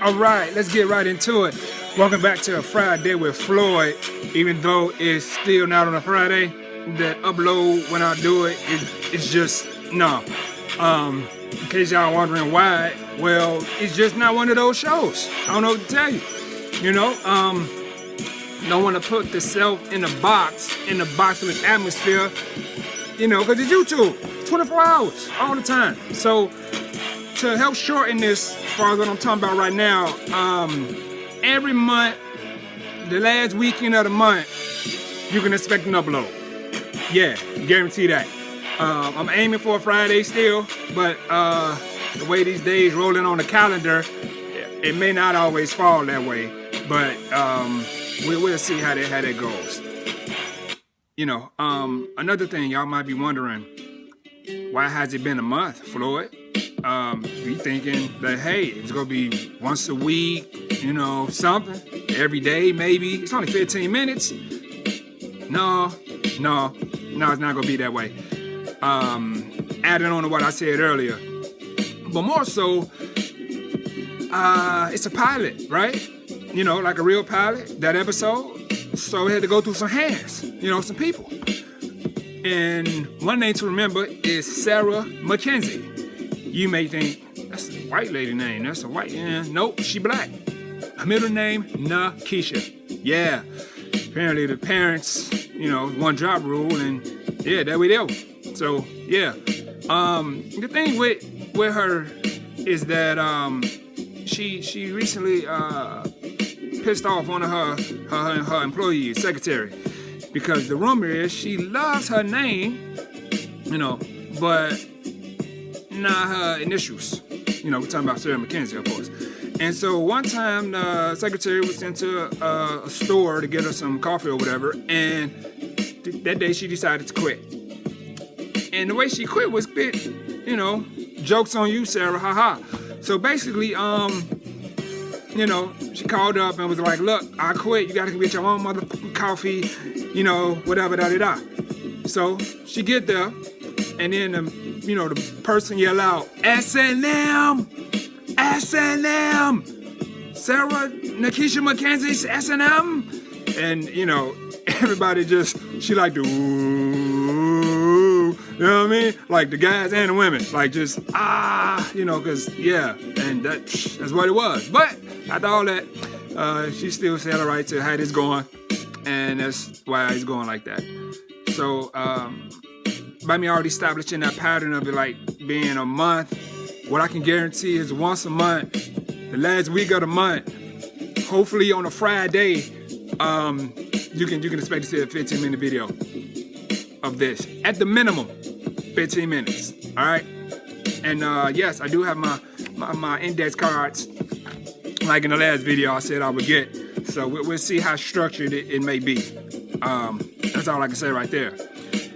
All right, let's get right into it. Welcome back to a Friday with Floyd. Even though it's still not on a Friday, that upload when I do it, it's just no. In case y'all wondering why, well, it's just not one of those shows. I don't know what to tell you. You know, don't want to put the self in a box of its atmosphere. You know, because it's YouTube, 24 hours, all the time. So to help shorten this, as far as what I'm talking about right now, every month, the last weekend of the month, you can expect an upload. Yeah, guarantee that. I'm aiming for a Friday still, but the way these days rolling on the calendar, it may not always fall that way. But we'll see how that goes. You know, another thing y'all might be wondering, why has it been a month, Floyd? Be thinking that, hey, it's gonna be once a week, you know, something, every day maybe. It's only 15 minutes. No, it's not gonna be that way. Adding on to what I said earlier, but more so, it's a pilot, right? You know, like a real pilot, that episode. So it had to go through some hands, you know, some people. And one name to remember is Sarah Mackenzie. You may think, that's a white lady name. That's a white, nope, she black. Her middle name, Nakisha. Yeah, apparently the parents, you know, one job rule, and yeah, there we go. So, yeah. The thing with her is that she recently pissed off one of her employees, secretary, because the rumor is she loves her name, you know, but not her initials. You know, we're talking about Sarah Mackenzie, of course. And so one time the secretary was sent to a store to get her some coffee or whatever, and that day she decided to quit. And the way she quit was bit, you know, jokes on you, Sarah, haha. So basically, you know, she called up and was like, look, I quit. You got to get your own motherfucking coffee, you know, whatever, da-da-da. So she get there, and then, you know, the person yell out, S&M! S&M! Sarah Nakisha Mackenzie's S&M? And, you know, everybody just, she like to, ooh, you know what I mean? Like the guys and the women, like just, you know, because, yeah, and that's what it was. But after all that, she still said all right to how this going, and that's why it's going like that. So, by me already establishing that pattern of it like being a month, what I can guarantee is once a month, the last week of the month, hopefully on a Friday, you can expect to see a 15-minute video of this. At the minimum, 15 minutes. All right. And yes, I do have my index cards, like in the last video I said I would get. So we'll see how structured it may be. That's all I can say right there.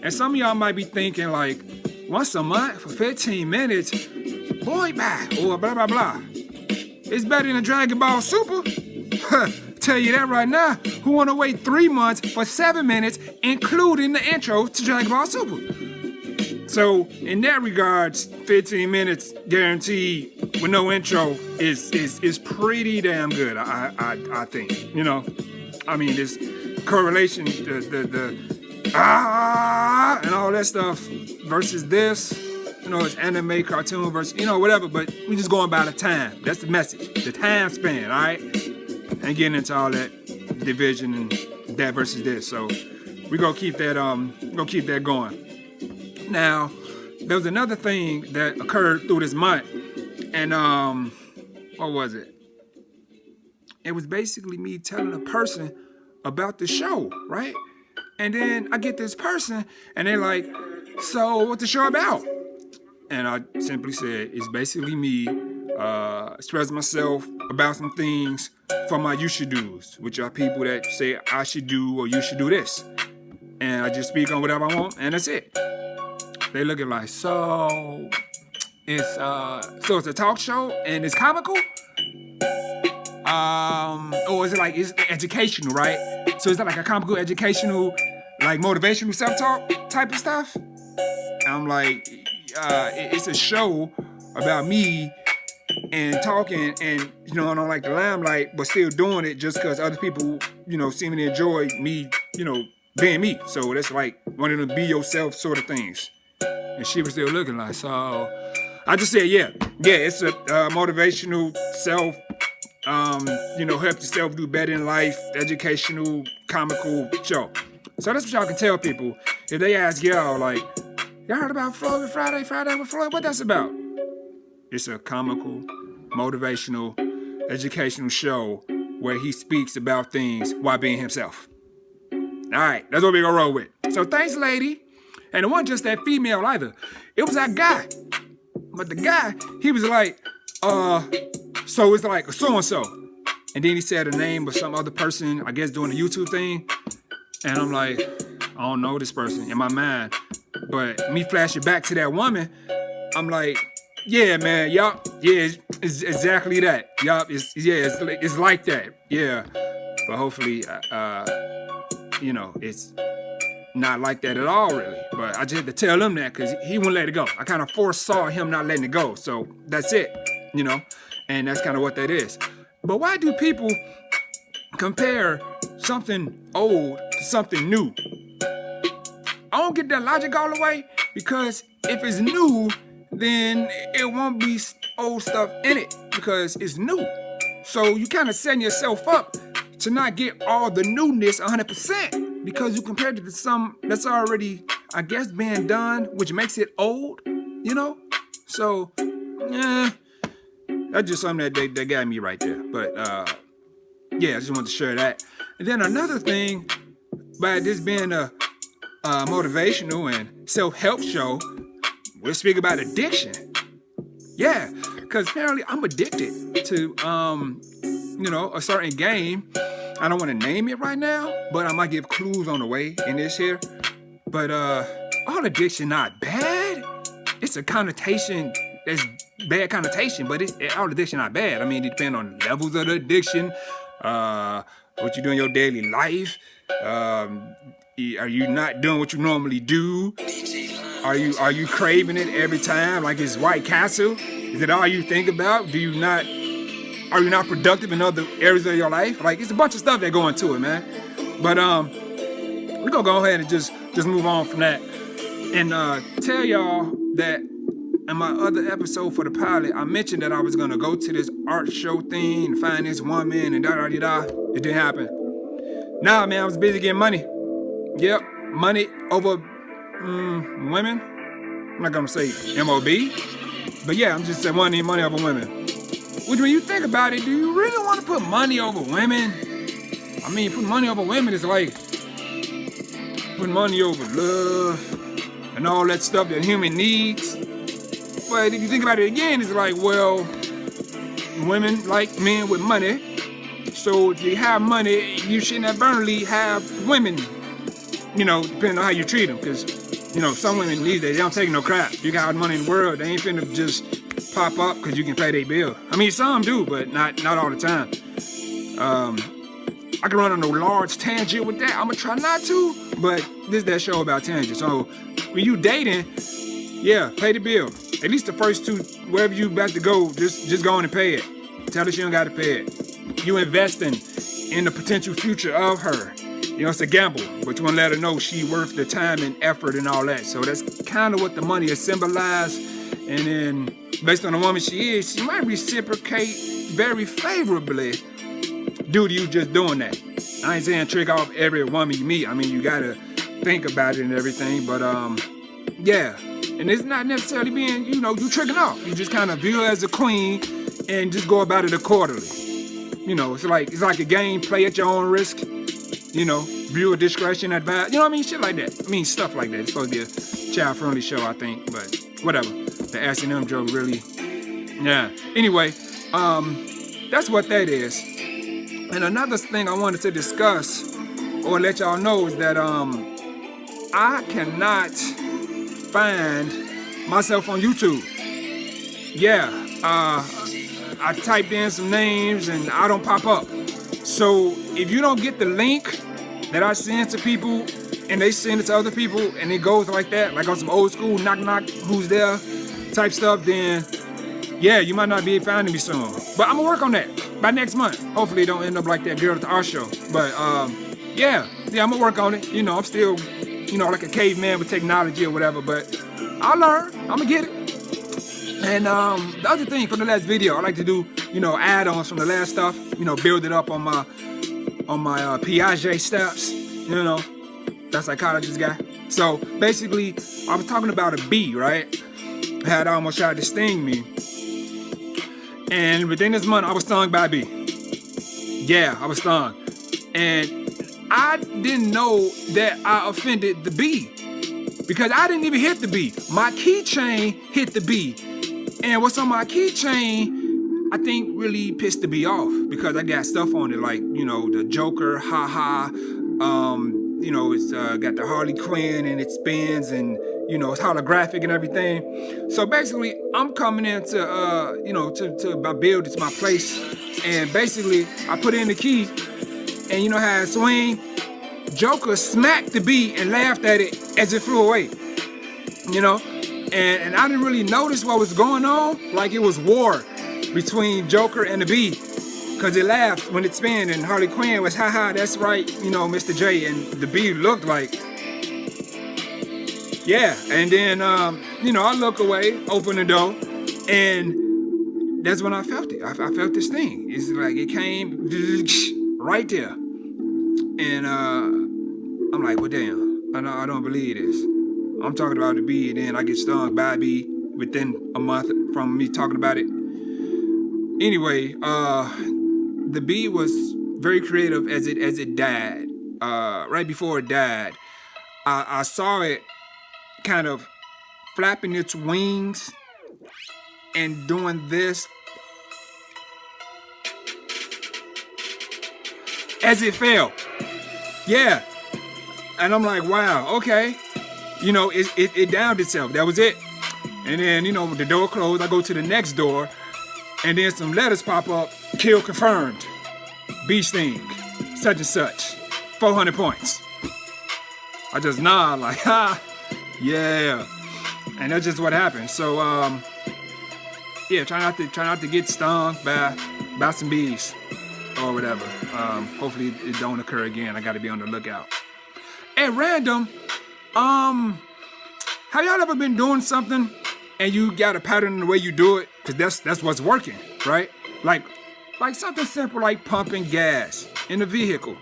And some of y'all might be thinking like, once a month for 15 minutes, boy, bye, or blah, blah, blah. It's better than a Dragon Ball Super. Tell you that right now. Who want to wait 3 months for 7 minutes, including the intro to Dragon Ball Super? So in that regards, 15 minutes guaranteed with no intro is pretty damn good. I think, you know. I mean, this correlation, and all that stuff versus this, you know, it's anime, cartoon versus, you know, whatever, but we just going by the time. That's the message, the time span, all right? And getting into all that division and that versus this. So we're gonna keep that going. Now, there was another thing that occurred through this month, and what was it? It was basically me telling a person about the show, right? And then I get this person, and they're like, so what's the show about? And I simply said, it's basically me expressing myself about some things for my you should do's, which are people that say I should do or you should do this. And I just speak on whatever I want, and that's it. They looking like, so it's a talk show and it's comical? Or is it like, it's educational, right? So is that like a comical, educational, like motivational self-talk type of stuff? I'm like, it's a show about me and talking and, you know, I don't like the limelight, but still doing it just because other people, you know, seem to enjoy me, you know, being me. So that's like one of them be yourself sort of things. And she was still looking like, so I just said, yeah, it's a motivational self, you know, help yourself do better in life, educational, comical show. So that's what y'all can tell people if they ask y'all, like, y'all heard about Floyd Friday with Floyd? What that's about? It's a comical, motivational, educational show where he speaks about things while being himself. All right, that's what we're gonna roll with. So thanks, lady. And it wasn't just that female either. It was that guy. But the guy, he was like, so it's like so-and-so. And then he said a name of some other person, I guess doing a YouTube thing. And I'm like, I don't know this person in my mind. But me flashing back to that woman, I'm like, yeah, man, y'all, yeah, it's exactly that. Y'all, it's like that, yeah. But hopefully, you know, it's not like that at all, really. But I just had to tell him that because he wouldn't let it go. I kind of foresaw him not letting it go. So that's it, you know, and that's kind of what that is. But why do people compare something old to something new? I don't get that logic all the way because if it's new, then it won't be old stuff in it because it's new. So you kind of setting yourself up to not get all the newness 100% because you compared it to some that's already, I guess, being done, which makes it old, you know? So, yeah, that's just something that got me right there. But, yeah, I just wanted to share that. And then another thing, by this being a motivational and self-help show, we'll speak about addiction. Yeah, because apparently I'm addicted to, you know, a certain game. I don't want to name it right now, but I might give clues on the way in this here. But all addiction not bad. It's a connotation that's bad connotation, but all addiction not bad. I mean, it depends on levels of the addiction, what you do in your daily life. Are you not doing what you normally do? Are you craving it every time like it's White Castle? Is it all you think about? Are you not productive in other areas of your life? Like, it's a bunch of stuff that go into it, man. But we're gonna go ahead and just move on from that and tell y'all that in my other episode for the pilot, I mentioned that I was gonna go to this art show thing and find this woman and da-da-da-da. It didn't happen. Nah, man, I was busy getting money. Yep, money over women. I'm not gonna say MOB, but yeah, I'm just saying money over women. Which, when you think about it, do you really want to put money over women? I mean, putting money over women is like putting money over love and all that stuff that human needs. But if you think about it again, it's like, well, women like men with money. So if you have money, you should inadvertently have women, you know, depending on how you treat them. Because, you know, some women these days, they don't take no crap. You got all the money in the world, they ain't finna just pop up because you can pay their bill. I mean, some do, but not all the time. I can run on a large tangent with that. I'm gonna try not to, but this is that show about tangents. So when you dating, yeah, pay the bill. At least the first two, wherever you about to go, just go on and pay it. Tell her she don't gotta pay it. You investing in the potential future of her. You know, it's a gamble, but you wanna let her know she worth the time and effort and all that. So that's kind of what the money is symbolized. And then, based on the woman she is, she might reciprocate very favorably due to you just doing that. I ain't saying trick off every woman you meet. I mean, you gotta think about it and everything, but yeah. And it's not necessarily being, you know, you tricking off. You just kind of view her as a queen and just go about it accordingly. You know, it's like a game, play at your own risk. You know, viewer discretion advised. You know what I mean? Shit like that. I mean, stuff like that. It's supposed to be a child-friendly show, I think, but whatever. The S&M joke really, yeah. Anyway, that's what that is. And another thing I wanted to discuss or let y'all know is that I cannot find myself on YouTube. Yeah, I typed in some names and I don't pop up. So if you don't get the link that I send to people and they send it to other people and it goes like that, like on some old school knock knock, who's there type stuff, then yeah, you might not be finding me soon. But I'm gonna work on that by next month. Hopefully it don't end up like that girl at the art show. But yeah, I'm gonna work on it. You know, I'm still, like a caveman with technology or whatever, but I'll learn. I'm gonna get it. And the other thing for the last video, I like to do, add-ons from the last stuff, build it up on my Piaget steps, that psychologist guy. So basically, I was talking about a bee, right? Had almost tried to sting me. And within this month, I was stung by a bee. Yeah, I was stung. And I didn't know that I offended the bee because I didn't even hit the bee. My keychain hit the bee. And what's on my keychain, I think really pissed the bee off because I got stuff on it like, the Joker, haha, it's got the Harley Quinn and it spins and, it's holographic and everything. So basically, I'm coming in to, to my build, it's my place. And basically, I put in the key and you know how it swing? Joker smacked the bee and laughed at it as it flew away, And I didn't really notice what was going on. Like it was war between Joker and the bee. Cause it laughed when it spun and Harley Quinn was, haha, that's right, Mr. J. And the bee looked like, yeah. And then, I look away, open the door, and that's when I felt it. I felt this thing. It's like it came right there. And I'm like, well, damn, I don't believe this. I'm talking about the bee, and then I get stung by a bee within a month from me talking about it. Anyway, the bee was very creative as it died. Right before it died, I saw it kind of flapping its wings and doing this as it fell. Yeah. And I'm like, wow, okay. It downed itself. That was it. And then, when the door closed, I go to the next door, and then some letters pop up. Kill confirmed. Bee sting. Such and such. 400 points. I just nod like, ha, yeah. And that's just what happened. So, yeah, try not to get stung by some bees or whatever. Hopefully it don't occur again. I got to be on the lookout. At random, have y'all ever been doing something and you got a pattern in the way you do it? Because that's what's working, right? Like something simple like pumping gas in a vehicle.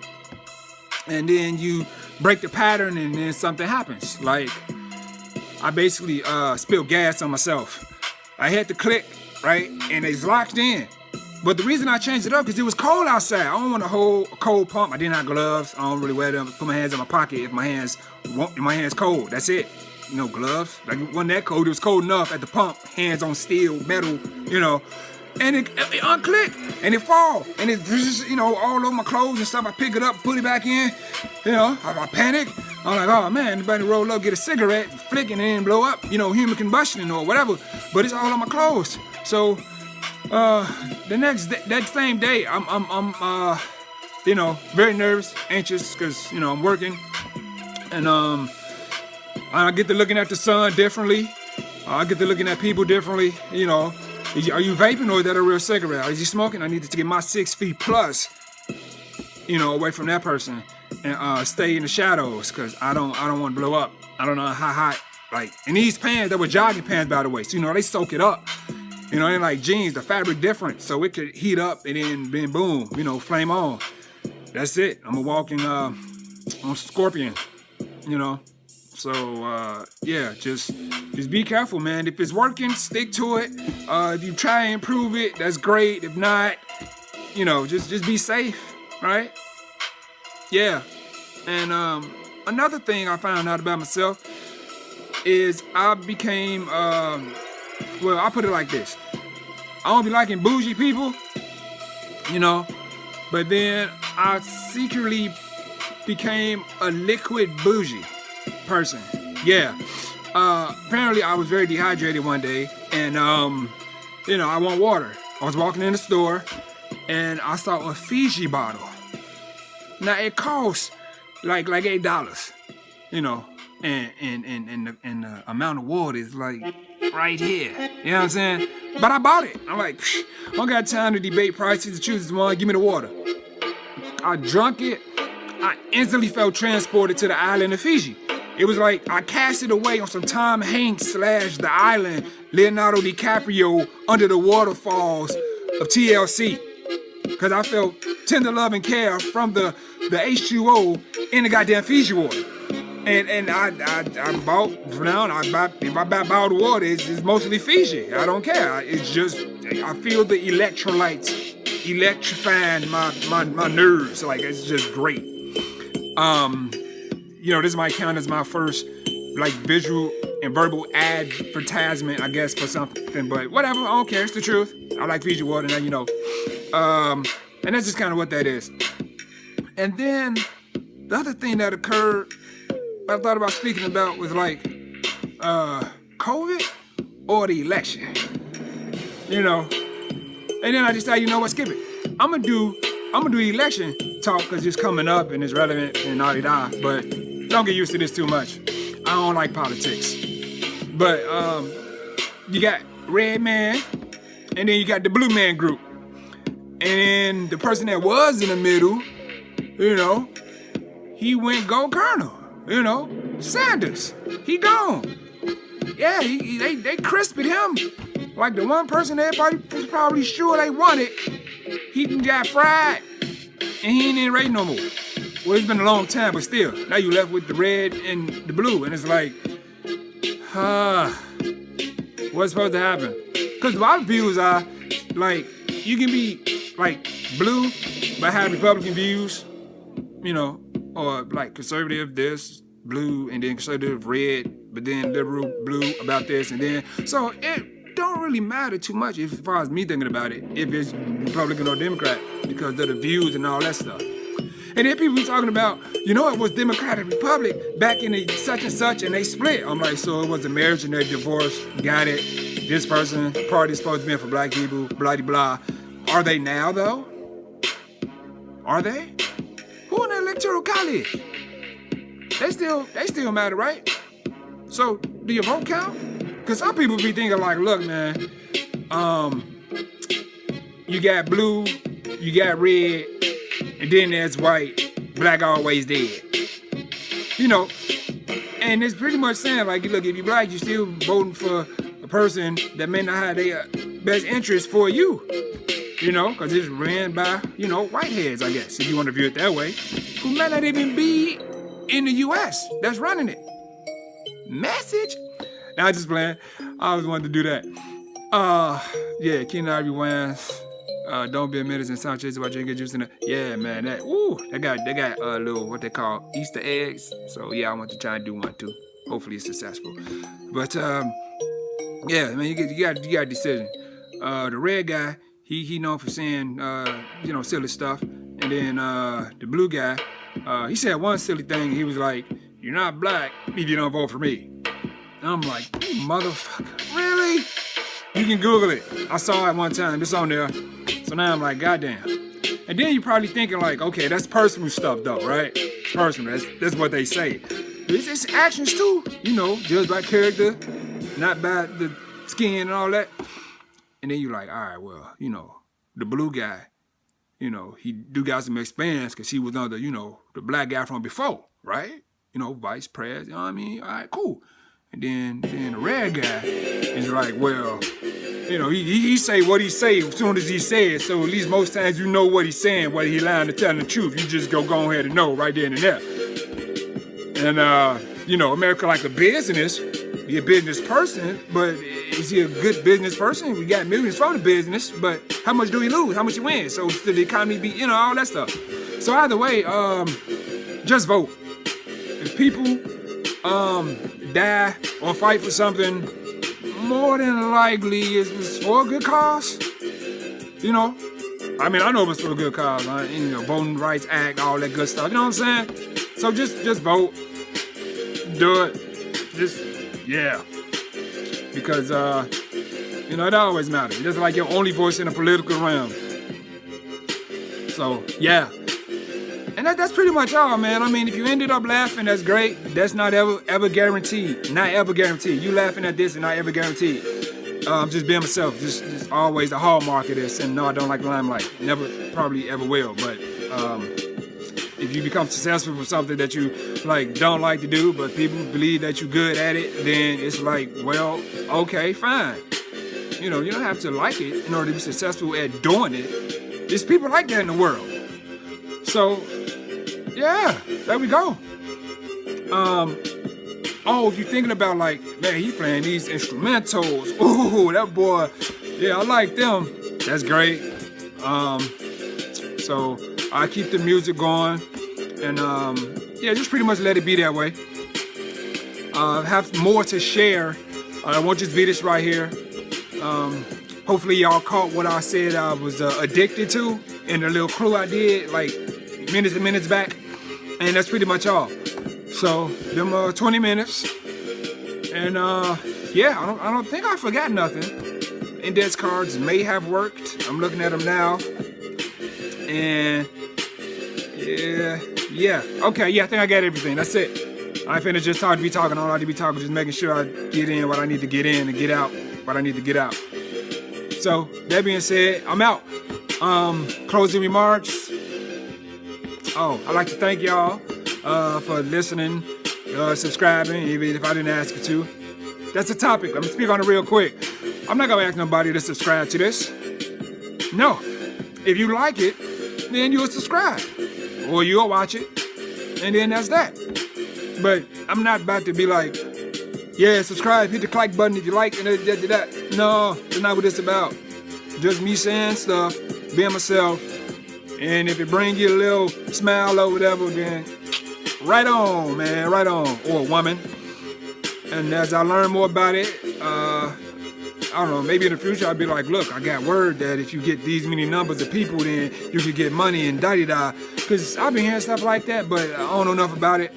And then you break the pattern and then something happens. Like, I basically spilled gas on myself. I had to click, right? And it's locked in. But the reason I changed it up because it was cold outside. I don't want to hold a cold pump. I didn't have gloves. I don't really wear them. Put my hands in my pocket if my hands cold. That's it. Gloves. Like it wasn't that cold. It was cold enough at the pump. Hands on steel, metal, And it unclicked and it fall. And it's just, all over my clothes and stuff. I pick it up, put it back in. I panic. I'm like, oh man, anybody roll up, get a cigarette, flick it and then blow up. Human combustion or whatever. But it's all on my clothes. So that same day, I'm very nervous, anxious, because I'm working, and I get to looking at the sun differently. I get to looking at people differently. Are you vaping or is that a real cigarette? Is he smoking? I need to get my 6 feet plus, away from that person and stay in the shadows because I don't want to blow up. I don't know how hot. Like, and these pants, they were jogging pants, by the way. So they soak it up. They're like jeans, the fabric different, so it could heat up and then boom, flame on. That's it. I'm a walking on scorpion, So yeah, just be careful, man. If it's working, stick to it. If you try and improve it, that's great. If not, just be safe, right? Yeah. And another thing I found out about myself is I became well, I'll put it like this. I don't be liking bougie people, but then I secretly became a liquid bougie person. Yeah. Apparently I was very dehydrated one day and, I want water. I was walking in the store and I saw a Fiji bottle. Now it costs like $8, and the amount of water is like, right here. You know what I'm saying? But I bought it. I'm like, I don't got time to debate prices, to choose one, give me the water. I drunk it. I instantly felt transported to the island of Fiji. It was like I cast it away on some Tom Hanks / The Island, Leonardo DiCaprio under the waterfalls of TLC. Because I felt tender love and care from the H2O in the goddamn Fiji water. And I bought, for now, if I buy bottled water, it's mostly Fiji. I don't care. It's just, I feel the electrolytes electrifying my nerves. Like, it's just great. This might count as my first, like, visual and verbal advertisement, I guess, for something. But whatever, I don't care. It's the truth. I like Fiji water, now you know. And that's just kind of what that is. And then the other thing that occurred, I thought about speaking about, was like COVID or the election. And then I decided, skip it. I'm gonna do election talk because it's coming up and it's relevant and all that. But don't get used to this too much. I don't like politics. But you got red man, and then you got the blue man group, and then the person that was in the middle, he went go Colonel. Sanders, he gone. Yeah, they crisped him. Like the one person everybody was probably sure they wanted, he got fried, and he ain't in race no more. Well, it's been a long time, but still, now you left with the red and the blue, and it's like, what's supposed to happen? Because my views are, like, you can be, like, blue, but have Republican views, or, like, conservative this, blue, and then conservative red, but then liberal blue about this, and then, so it don't really matter too much as far as me thinking about it, if it's Republican or Democrat, because of the views and all that stuff. And then people be talking about, it was Democratic Republic back in the such and such, and they split. I'm like, so it was a marriage and they divorced, got it. This person, party's supposed to be for black people, blah, blah, blah. Are they now, though? Are they? Who in the electoral college? They still matter, right? So, do your vote count? Because some people be thinking like, look, man, you got blue, you got red, and then there's white, black always dead. And it's pretty much saying, like, look, if you're black, you're still voting for a person that may not have their best interest for you. Because it's ran by, whiteheads, I guess, if you want to view it that way, who may not even be in the U.S. that's running it. Message? Now, I just playing. I always wanted to do that. Keenan Ivory Wines. Don't be a menace and sound chasing about drinking juice in it. Yeah, man, they got little, what they call Easter eggs. So yeah, I want to try and do one too. Hopefully it's successful. But man, you got a decision. The red guy, he known for saying silly stuff, and then the blue guy, he said one silly thing. He was like, "You're not black if you don't vote for me." And I'm like, motherfucker, really? You can Google it. I saw it one time. It's on there. So now I'm like, goddamn. And then you're probably thinking like, okay, that's personal stuff though, right? It's personal. That's what they say. It's actions too, judged by character, not by the skin and all that. And then you're like, all right, well, the blue guy, he do got some experience because he was under, the black guy from before, right? Vice pres, you know what I mean? All right, cool. And then the red guy is like, well, he say what he say as soon as he say it. So at least most times you know what he's saying, whether he lying or telling the truth. You just go ahead and know right then and there. And, America like a business, be a business person, but is he a good business person? We got millions from the business, but how much do we lose? How much you win? So still the economy be, all that stuff. So either way, just vote. If people die or fight for something, more than likely it's for a good cause. I mean, I know it was for a good cause. Voting Rights Act, all that good stuff. You know what I'm saying? So just vote. Do it. Yeah. Because, it always matters. It's like your only voice in a political realm. So, yeah. And And that's pretty much all, man. I mean, if you ended up laughing, that's great. That's not ever guaranteed. Not ever guaranteed. You laughing at this and not ever guaranteed. Just being myself. Just always the hallmark of this. And no, I don't like limelight. Never, probably ever will. But if you become successful with something that you like don't like to do, but people believe that you're good at it, then it's like, well, okay, fine. You know, you don't have to like it in order to be successful at doing it. There's people like that in the world. So, yeah, there we go. Oh, if you're thinking about like, man, he playing these instrumentals. Ooh, that boy, yeah, I like them. That's great. So I keep the music going, and yeah, just pretty much let it be that way. Have more to share. I won't just be this right here. Hopefully y'all caught what I said I was addicted to in the little clue I did like minutes and minutes back, and that's pretty much all. So them 20 minutes, and yeah, I don't think I forgot nothing. Index cards may have worked. I'm looking at them now, and yeah, okay, yeah, I think I got everything. That's it. I ain't finna just be talking. All I need to be talking, just making sure I get in what I need to get in and get out what I need to get out. So that being said, I'm out. Closing remarks. Oh, I'd like to thank y'all for listening, subscribing, even if I didn't ask you to. That's the topic. I'm gonna speak on it real quick. I'm not gonna ask nobody to subscribe to this. No. If you like it, then you'll subscribe. Or you'll watch it. And then that's that. But I'm not about to be like, yeah, subscribe, hit the like button if you like, and that. No, that's not what it's about. Just me saying stuff, being myself, and if it brings you a little smile or whatever, then right on, man, right on, or woman. And as I learn more about it, I don't know, maybe in the future I'll be like, look, I got word that if you get these many numbers of people, then you could get money and da-di-da. Because I've been hearing stuff like that, but I don't know enough about it.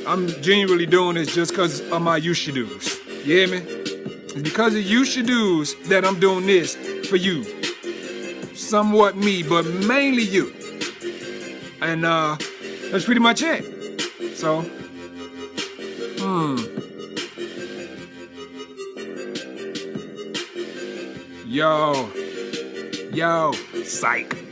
I'm genuinely doing this just because of my you should do's. You hear me? It's because of you should do's that I'm doing this for you. Somewhat me, but mainly you. And that's pretty much it. So, Yo, psych.